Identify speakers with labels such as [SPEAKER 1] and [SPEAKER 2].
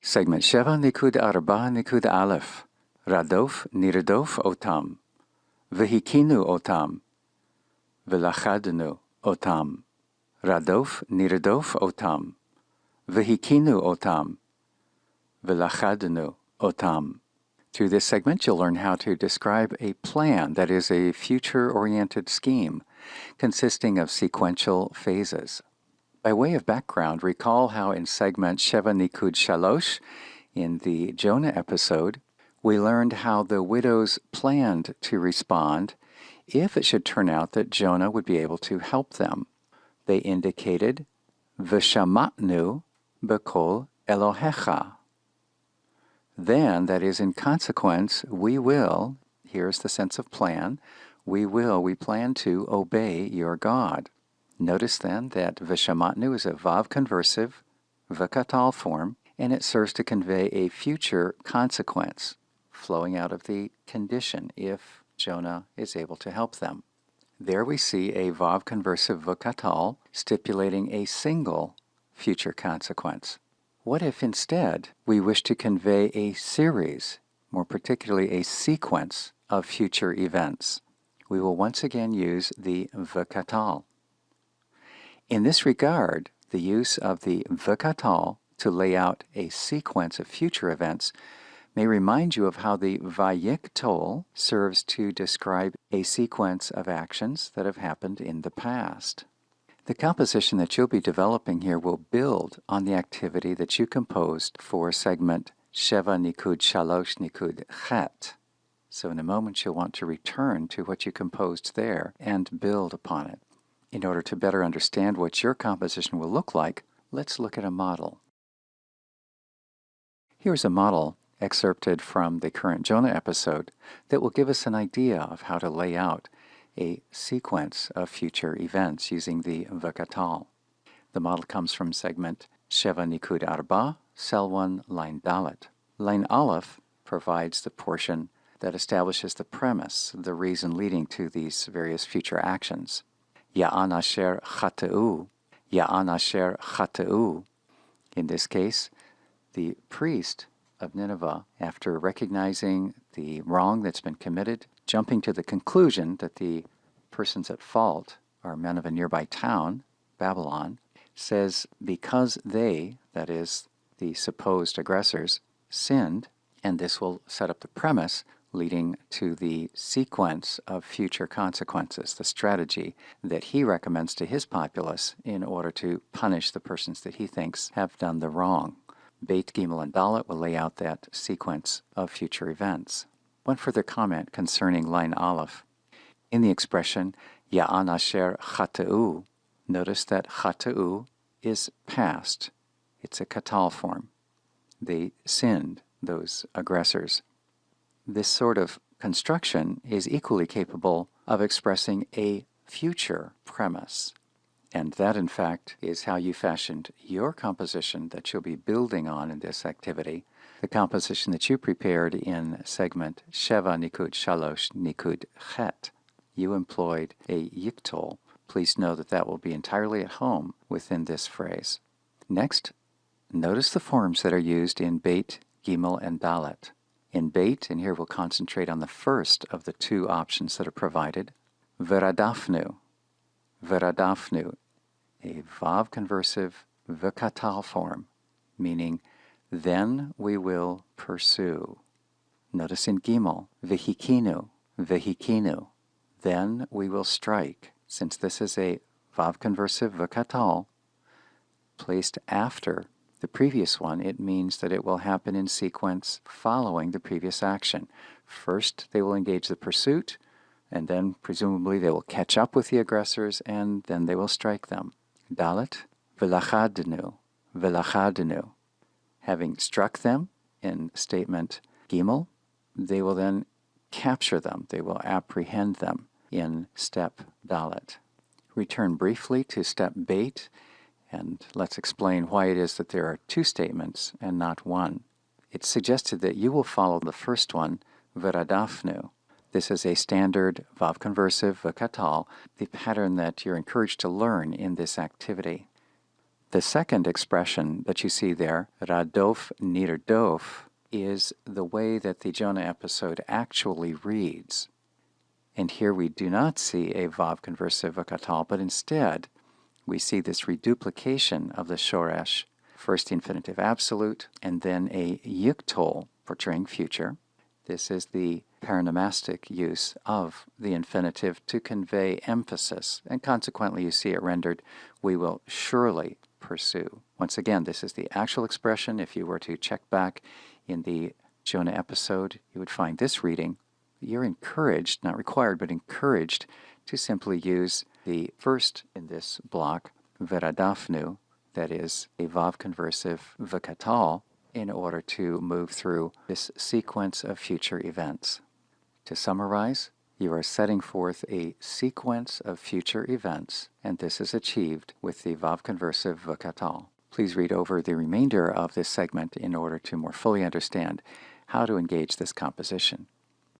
[SPEAKER 1] Segment Sheva Nikud Arba Nikud alef. Radof Nirdof Otam. Vehikinu Otam. Velachadnu Otam. Radof Nirdof Otam. Vehikinu Otam. Velachadnu Otam. Through this segment, you'll learn how to describe a plan, that is, a future-oriented scheme, consisting of sequential phases. By way of background, recall how in segment Sheva Nikud Shalosh, in the Jonah episode, we learned how the widows planned to respond if it should turn out that Jonah would be able to help them. They indicated, V'shamatnu b'kol Elohecha. Then, that is, in consequence, we will, here's the sense of plan, we plan to obey your God. Notice then that V'shamatnu is a Vav conversive, V'katal form, and it serves to convey a future consequence flowing out of the condition if Jonah is able to help them. There we see a Vav conversive V'katal stipulating a single future consequence. What if instead we wish to convey a series, more particularly a sequence of future events? We will once again use the V'katal. In this regard, the use of the V'katal to lay out a sequence of future events may remind you of how the Vayiktol serves to describe a sequence of actions that have happened in the past. The composition that you'll be developing here will build on the activity that you composed for segment Sheva Nikud Shalosh Nikud Chet. So in a moment you'll want to return to what you composed there and build upon it. In order to better understand what your composition will look like, let's look at a model. Here's a model excerpted from the current Jonah episode that will give us an idea of how to lay out a sequence of future events using the V'katal. The model comes from segment Sheva Nikud Arba, cell 1, line Dalet. Line Aleph provides the portion that establishes the premise, the reason leading to these various future actions. Ya'an asher chata'u, Ya'an asher chata'u. In this case, the priest of Nineveh, after recognizing the wrong that's been committed, jumping to the conclusion that the persons at fault are men of a nearby town, Babylon, says because they, that is, the supposed aggressors, sinned, and this will set up the premise leading to the sequence of future consequences, the strategy that he recommends to his populace in order to punish the persons that he thinks have done the wrong. Beit Gimel and Dalet will lay out that sequence of future events. One further comment concerning line Aleph. In the expression, Ya'an asher chata'u, notice that chata'u is past. It's a katal form. They sinned, those aggressors. This sort of construction is equally capable of expressing a future premise. And that, in fact, is how you fashioned your composition that you'll be building on in this activity, the composition that you prepared in segment Sheva Nikud Shalosh Nikud Chet. You employed a yiktol. Please know that that will be entirely at home within this phrase. Next, notice the forms that are used in Beit, Gimel, and Dalet. In Beit, and here we'll concentrate on the first of the two options that are provided, Veradafnu. Veradafnu, a Vav conversive V'katal form, meaning then we will pursue. Notice in Gimel, Vehikinu, Vehikinu, then we will strike. Since this is a Vav conversive V'katal placed after the previous one, it means that it will happen in sequence following the previous action. First, they will engage the pursuit, and then presumably they will catch up with the aggressors, and then they will strike them. Dalet, Velachadnu, Velachadnu. Having struck them in statement Gimel, they will then capture them, they will apprehend them in step Dalet. Return briefly to step Beit, and let's explain why it is that there are two statements and not one. It's suggested that you will follow the first one, Veradafnu. This is a standard Vav conversive V'katal, the pattern that you're encouraged to learn in this activity. The second expression that you see there, radof nirdof, is the way that the Jonah episode actually reads. And here we do not see a vav conversive vakatal, but instead we see this reduplication of the shoresh, first the infinitive absolute, and then a yiktol portraying future. This is the paronomastic use of the infinitive to convey emphasis, and consequently you see it rendered, we will surely pursue. Once again, this is the actual expression. If you were to check back in the Jonah episode, you would find this reading. You're encouraged, not required, but encouraged to simply use the first in this block, veradafnu, that is a vav conversive vakatal, in order to move through this sequence of future events. To summarize, you are setting forth a sequence of future events, and this is achieved with the vav conversive vakatal. Please read over the remainder of this segment in order to more fully understand how to engage this composition.